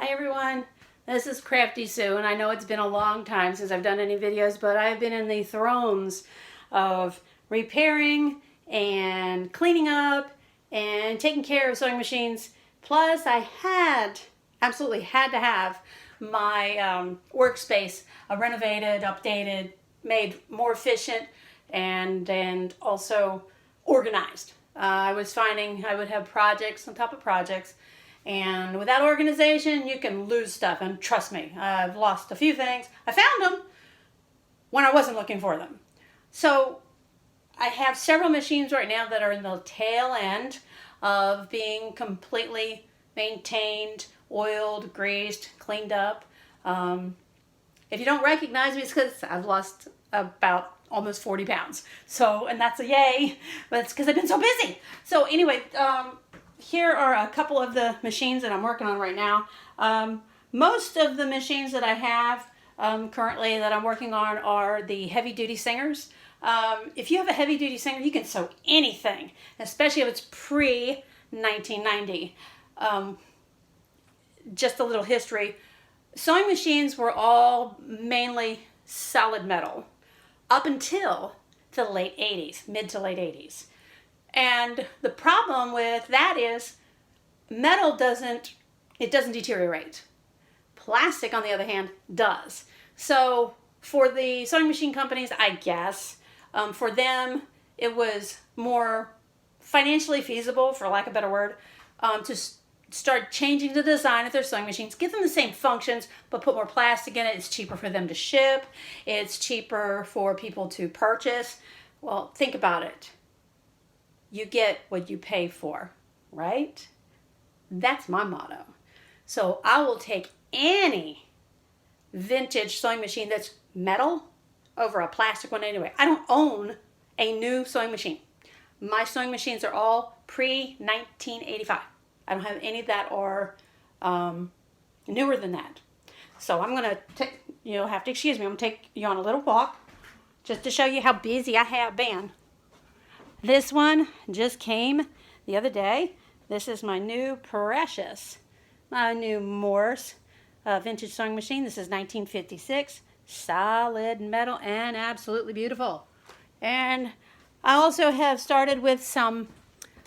Hi everyone, this is Crafty Sue, and I know it's been a long time since I've done any videos, but I've been in the throes of repairing and cleaning up and taking care of sewing machines. Plus, I absolutely had to have my workspace renovated, updated, made more efficient, and also organized. I was finding I would have projects on top of projects, and without organization, you can lose stuff. And trust me, I've lost a few things. I found them when I wasn't looking for them. So I have several machines right now that are in the tail end of being completely maintained, oiled, greased, cleaned up. If you don't recognize me, it's because I've lost about almost 40 pounds. So, and that's a yay, but it's because I've been so busy. So anyway, here are a couple of the machines that I'm working on right now. Most of the machines that I have currently that I'm working on are the heavy duty singers. If you have a heavy duty singer, you can sew anything, especially if it's pre-1990. Just a little history. Sewing machines were all mainly solid metal up until the late 80s, mid to late 80s. And the problem with that is metal doesn't deteriorate. Plastic, on the other hand, does. So for the sewing machine companies, I guess, for them, it was more financially feasible, for lack of a better word, to start changing the design of their sewing machines, give them the same functions, but put more plastic in it. It's cheaper for them to ship. It's cheaper for people to purchase. Well, think about it. You get what you pay for, right? That's my motto. So I will take any vintage sewing machine that's metal over a plastic one anyway. I don't own a new sewing machine. My sewing machines are all pre-1985. I don't have any that are newer than that. So I'm going to take, have to excuse me, I'm going to take you on a little walk just to show you how busy I have been. This one just came the other day. This is my new my new Morse vintage sewing machine. This is 1956, solid metal and absolutely beautiful. And I also have started with some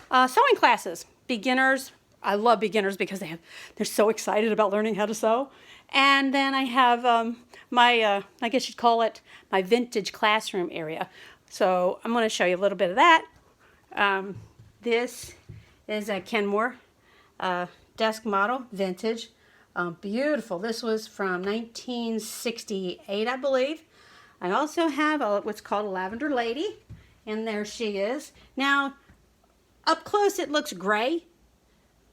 sewing classes. Beginners, I love beginners because they're so excited about learning how to sew. And then I have my, I guess you'd call it my vintage classroom area. So I'm going to show you a little bit of that. This is a Kenmore desk model, vintage. Beautiful. This was from 1968, I believe. I also have what's called a Lavender Lady, and there she is. Now, up close it looks gray,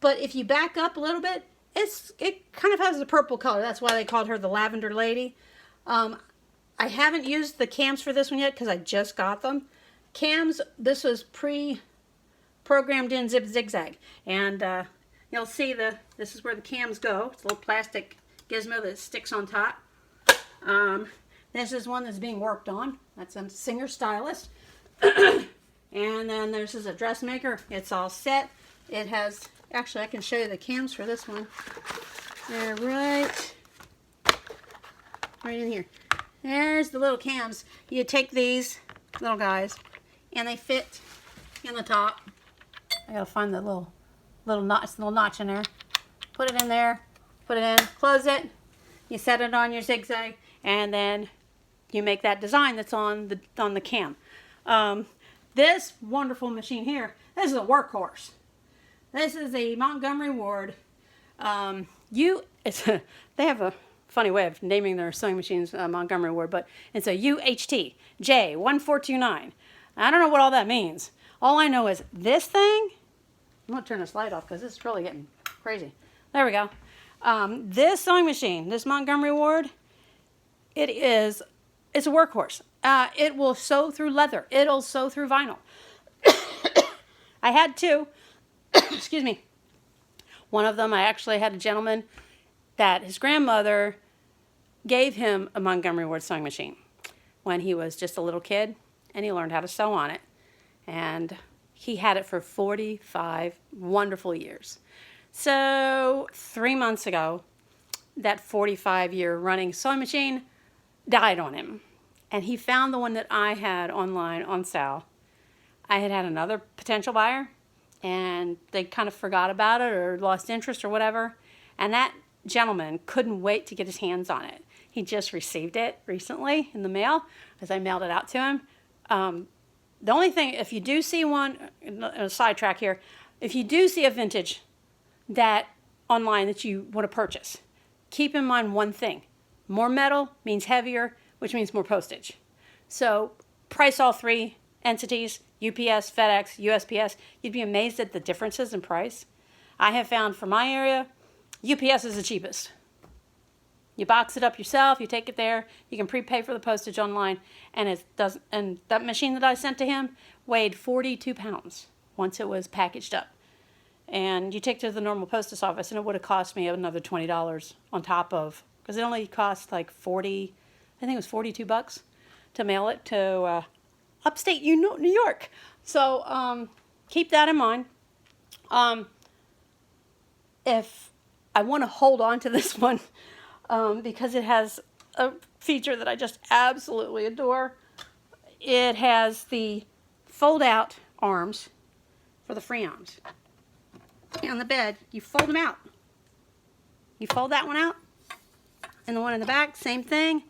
but if you back up a little bit, it kind of has a purple color. That's why they called her the Lavender Lady. I haven't used the cams for this one yet because I just got them. Cams, this was pre-programmed in zigzag, and you'll see this is where the cams go. It's a little plastic gizmo that sticks on top. This is one that's being worked on. That's a singer stylist. And then this is a dressmaker. It's all set. It has, actually I can show you the cams for this one. They're right in here. There's the little cams. You take these little guys and they fit in the top. I gotta find the little notch in there. Put it in there, put it in, close it. You set it on your zigzag, and then you make that design that's on the cam. This wonderful machine here, this is a workhorse. This is a Montgomery Ward. They have a funny way of naming their sewing machines, Montgomery Ward, but it's a UHT J1429. I don't know what all that means. All I know is this thing, I'm going to turn this light off because it's really getting crazy. There we go. This sewing machine, this Montgomery Ward, it's a workhorse. It will sew through leather. It'll sew through vinyl. I had two. Excuse me. One of them, I actually had a gentleman that his grandmother gave him a Montgomery Ward sewing machine when he was just a little kid, and he learned how to sew on it. And he had it for 45 wonderful years. So 3 months ago, that 45-year running sewing machine died on him. And he found the one that I had online on sale. I had another potential buyer, and they kind of forgot about it or lost interest or whatever. And that gentleman couldn't wait to get his hands on it. He just received it recently in the mail as I mailed it out to him. The only thing, if you do see one, a sidetrack here, if you do see a vintage that online that you want to purchase, keep in mind one thing. More metal means heavier, which means more postage. So price all three entities, UPS, FedEx, USPS. You'd be amazed at the differences in price. I have found for my area, UPS is the cheapest. You box it up yourself, you take it there, you can prepay for the postage online, and and that machine that I sent to him weighed 42 pounds once it was packaged up. And you take it to the normal post office, and it would have cost me another $20 on top of, because it only cost like 40, I think it was $42 to mail it to upstate New York. So keep that in mind. If I want to hold on to this one, because it has a feature that I just absolutely adore. It has the fold-out arms for the free arms. On the bed, you fold them out. You fold that one out, and the one in the back, same thing.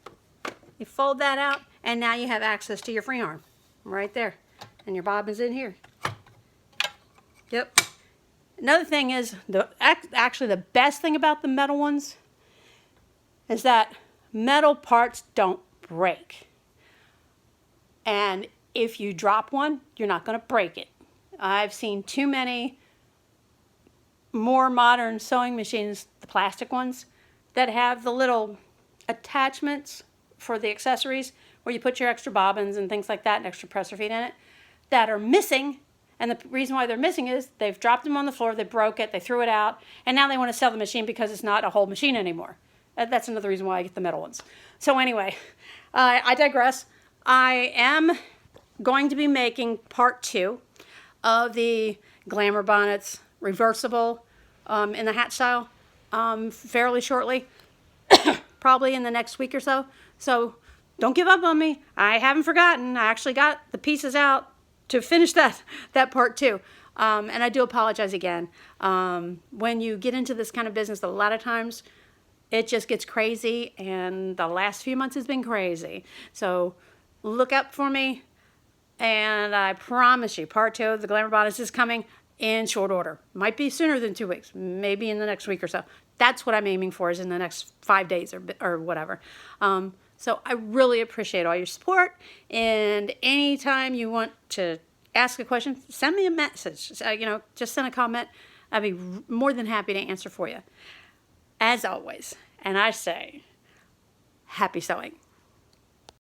You fold that out, and now you have access to your free arm right there. And your bobbin's in here. Yep. Another thing is, actually the best thing about the metal ones is that metal parts don't break. And if you drop one, you're not going to break it. I've seen too many more modern sewing machines, the plastic ones, that have the little attachments for the accessories where you put your extra bobbins and things like that and extra presser feet in it that are missing. And the reason why they're missing is they've dropped them on the floor, they broke it, they threw it out, and now they want to sell the machine because it's not a whole machine anymore. That's another reason why I get the metal ones. So anyway, I digress. I am going to be making part 2 of the Glamour Bonnets reversible in the hat style fairly shortly, probably in the next week or so. So don't give up on me. I haven't forgotten. I actually got the pieces out to finish that part 2. And I do apologize again. When you get into this kind of business, a lot of times it just gets crazy, and the last few months has been crazy. So look up for me, and I promise you, part 2 of the Glamour Bonnets is coming in short order. Might be sooner than 2 weeks, maybe in the next week or so. That's what I'm aiming for, is in the next 5 days or whatever. So I really appreciate all your support, and anytime you want to ask a question, send me a message. Just send a comment. I'd be more than happy to answer for you. As always, and I say, happy sewing.